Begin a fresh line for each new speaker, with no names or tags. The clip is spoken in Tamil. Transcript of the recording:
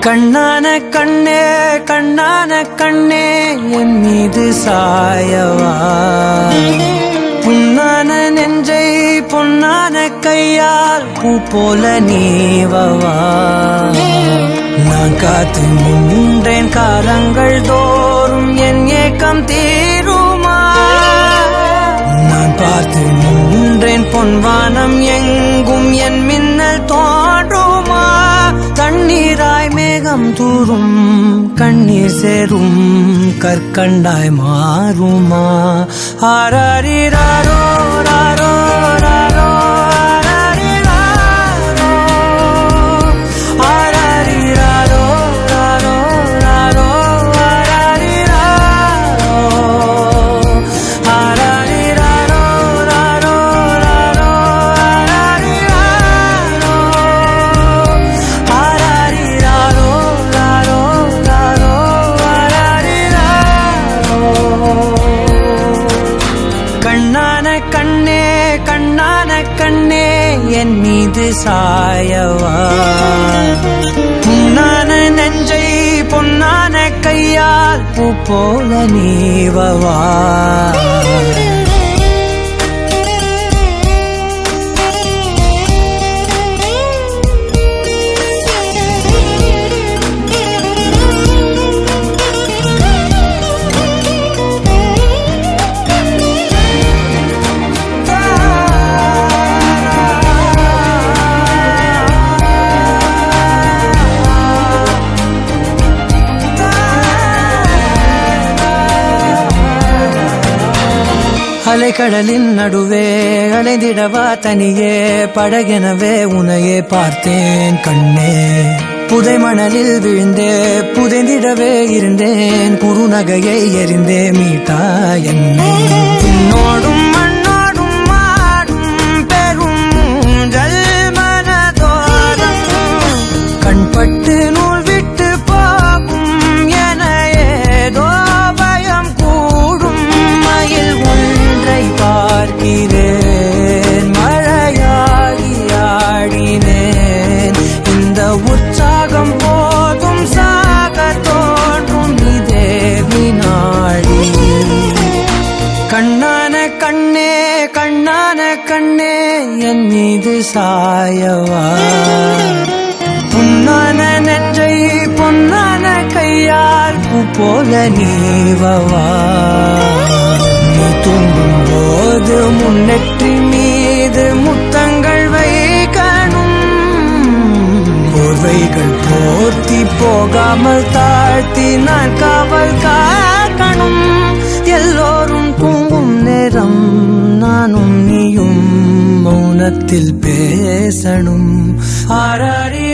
கண்ணான கண்ணே கண்ணான கண்ணே என் மீது சாயவா, புண்ணான நெஞ்சை பொன்னான கையால் பூ போல நீவவா. நான் காத்து நின்றேன் காலங்கள் தோறும் என் ஏக்கம் தீருமா. நான் பார்த்து நின்றேன் பொன்வானம் எங்கும் என் மின்னல் தோன்றுமா. தண்ணீராய் மேகம் தூரும் கண்ணீர் சேரும் கற்கண்டாய் மாறுமா. ஆராரிராரோ ராரோ ராரோ ஆராரிராரோ ராரோ ராரோ ஆராரிராரோ ராரோ ராரோ ஆராரிராரோ ராரோ ராரோ ஆராரிராரோ. கண்ணான கண்ணே கண்ணான கண்ணே என் மீது சாயவா, புண்ணான நெஞ்சை பொன்னான கையால் பூ போல நீவவா. அலைக்கடலின் நடுவே அலைந்திடவா தனியே படகெனவே உனையே பார்த்தேன் கண்ணே. புதை மணலில் விழுந்தே புதைந்திடவே இருந்தேன், குறுநகையை எறிந்தே மீட்டா என்னை. உன்னோடும் மண்ணோடும் மாடும் பெரும் ஊஞ்சல் மனதோரம் கண்பட்டு நூல் விட்டு போகும் என ஏதோ பயம் கூடும். மயில் ஒன்றை பார்க்கிறேன் மழையாகி ஆடினேன். இந்த உற்சாகம் போதும் சாக தோன்றும் இதே வினாடி. கண்ணான கண்ணே கண்ணான கண்ணே என் மீது சாயவா, புண்ணான நெஞ்சை பொன்னான கையால் பூ போல நீவவா. நீ தூங்கும் போது முன்னெற்றி மீது முத்தங்கள் வைக்கணும், போர்வைகள் போர்த்தி போகாமல் தாழ்த்தி நான் காவல் காக்கணும். எல்லோரும் தூங்கும் நேரம் நானும் நீயும் மௌனத்தில் பேசணும். ஆராரி